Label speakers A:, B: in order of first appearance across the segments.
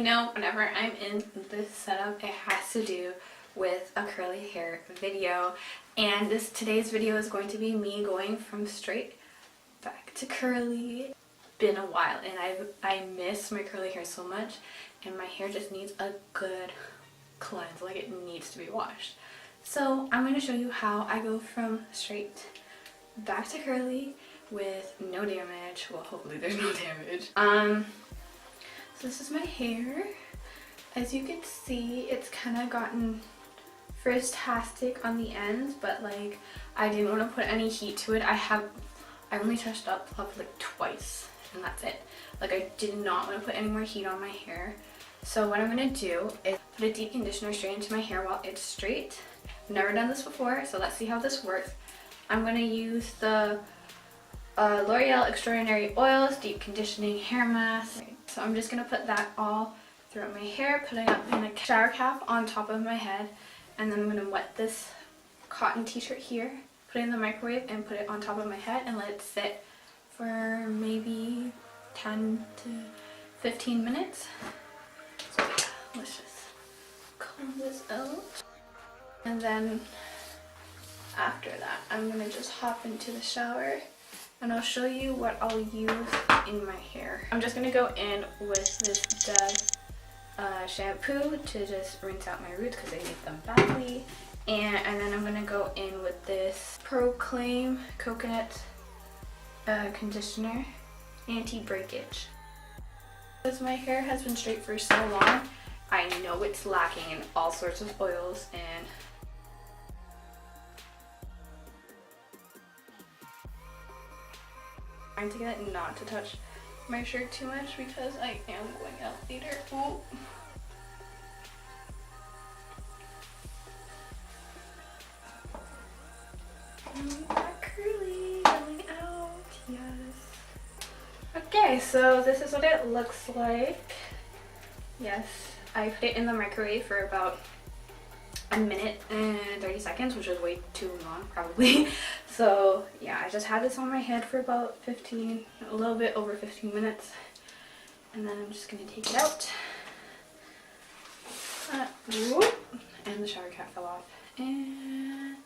A: know whenever I'm in this setup, it has to do with a curly hair video. And today's video is going to be me going from straight back to curly. Been a while and I miss my curly hair so much, and my hair just needs a good cleanse, like it needs to be washed. So I'm going to show you how I go from straight back to curly with no damage. Well, hopefully there's no damage. So this is my hair. As you can see, it's kind of gotten frizztastic on the ends, but like I didn't want to put any heat to it. I only touched up like twice and that's it. Like I did not want to put any more heat on my hair. So what I'm going to do is put a deep conditioner straight into my hair while it's straight. I've never done this before, so let's see how this works. I'm going to use the L'Oreal Extraordinary Oils Deep Conditioning Hair Mask. So I'm just going to put that all throughout my hair, putting it in a shower cap on top of my head, and then I'm going to wet this cotton t-shirt here, put it in the microwave and put it on top of my head and let it sit for maybe 10 to 15 minutes. So yeah, let's just comb this out. And then after that, I'm going to just hop into the shower and I'll show you what I'll use in my hair. I'm just going to go in with this Dove shampoo to just rinse out my roots because I need them badly. And then I'm going to go in with this Proclaim Coconut Conditioner Anti-Breakage. Because my hair has been straight for so long, I know it's lacking in all sorts of oils, and I'm trying to get it not to touch my shirt too much because I am going out later. Ooh. Curly coming out, yes. Okay, so this is what it looks like. Yes, I put it in the microwave for about a minute and 30 seconds, which is way too long probably. So yeah, I just had this on my head for about a little bit over 15 minutes. And then I'm just gonna take it out. And the shower cap fell off. And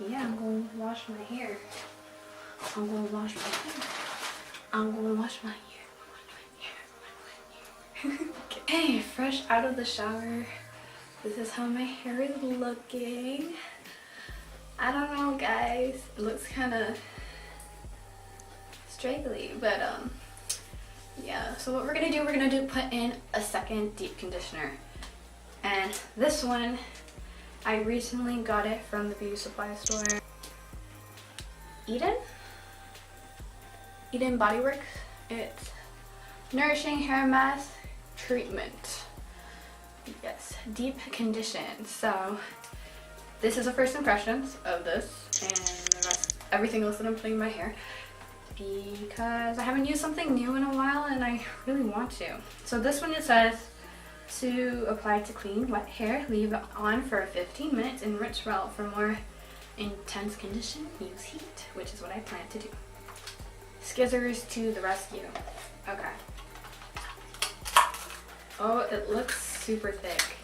A: yeah, I'm going to wash my hair. I'm going to wash my hair. I'm going to wash my hair. Okay, fresh out of the shower. This is how my hair is looking. I don't know, guys. It looks kind of straggly, but yeah. So what we're gonna do? We're gonna put in a second deep conditioner, and this one I recently got it from the beauty supply store. Eden Body Works. It's Nourishing Hair Mask Treatment. Yes, deep condition. So this is the first impressions of this, and the rest, everything else that I'm putting in my hair, because I haven't used something new in a while and I really want to. So this one, it says to apply to clean wet hair, leave it on for 15 minutes and rinse well. For more intense condition, use heat, which is what I plan to do. Skizzers to the rescue. Okay. Oh, it looks super thick.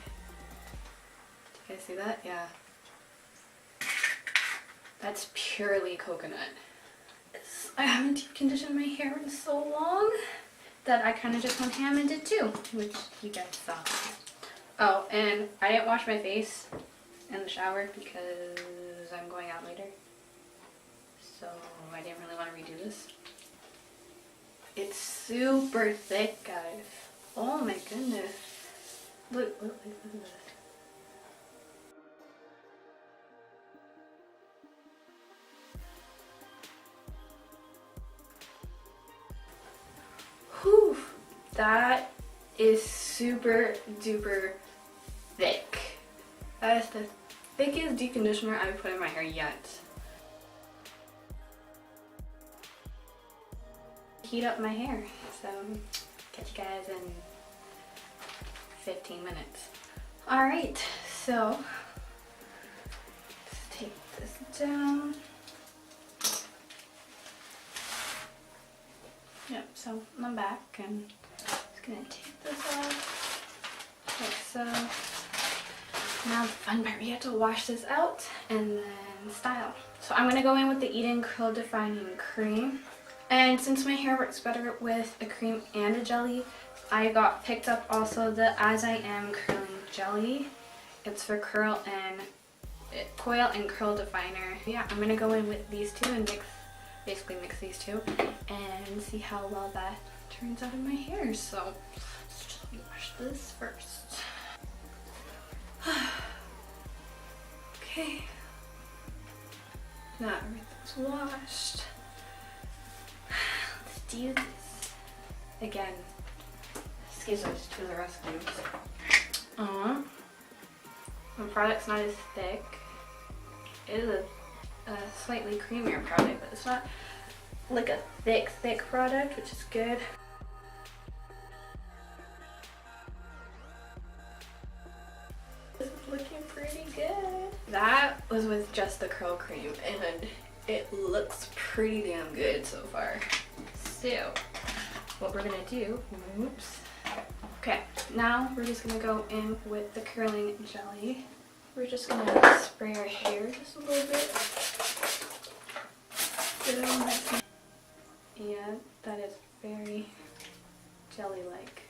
A: Do you guys see that? Yeah. That's purely coconut. I haven't deep conditioned my hair in so long that I kind of just went ham and did too, which you guys saw. Oh, and I didn't wash my face in the shower because I'm going out later. So I didn't really want to redo this. It's super thick, guys. Oh my goodness. Look at this. Whew. That is super duper thick. That is the thickest deep conditioner I've put in my hair yet. Heat up my hair. So catch you guys in 15 minutes. Alright, so let's take this down. Yep, so I'm back and I'm just gonna take this off. So now the fun part, we have to wash this out and then style. So I'm going to go in with the Eden Curl Defining Cream. And since my hair works better with a cream and a jelly, I picked up also the As I Am Curling Jelly. It's for curl and coil and curl definer. Yeah, I'm going to go in with these two and basically mix these two and see how well that turns out in my hair. So let's just wash this first. Okay, now everything's washed. Let's do this again. Excuse me, just do the rest of them. The product's not as thick. It is a slightly creamier product, but it's not like a thick product, which is good. This is looking pretty good. That was with just the curl cream, and it looks pretty damn good so far. So, what we're gonna do, oops. Okay, now we're just gonna go in with the curling jelly. We're just gonna spray our hair just a little bit. Get it all nice. Yeah, that is very jelly-like.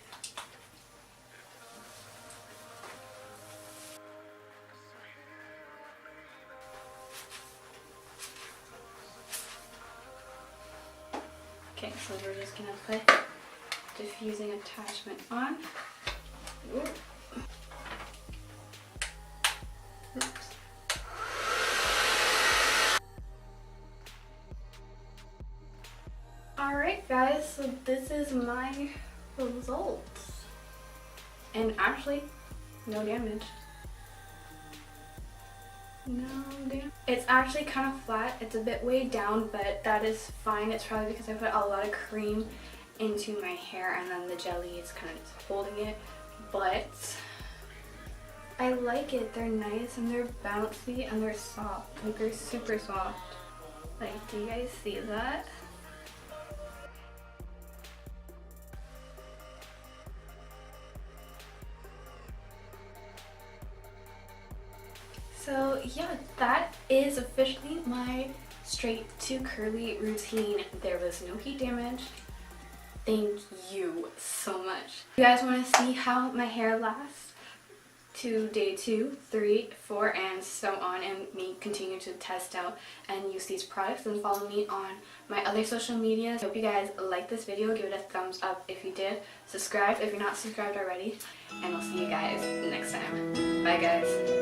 A: Okay, so we're just gonna put diffusing attachment on. Oops. Alright guys, so this is my results. And actually, no damage. No damage. It's actually kind of flat. It's a bit weighed down, but that is fine. It's probably because I put a lot of cream into my hair and then the jelly is kind of just holding it. But I like it. They're nice and they're bouncy and they're soft. Like, they're super soft. Like, do you guys see that? So yeah, that is officially my straight to curly routine. There was no heat damage. Thank you so much. You guys want to see how my hair lasts to day 2, 3, 4, and so on, and me continue to test out and use these products, and follow me on my other social medias. I hope you guys liked this video. Give it a thumbs up if you did. Subscribe if you're not subscribed already, and I'll see you guys next time. Bye guys.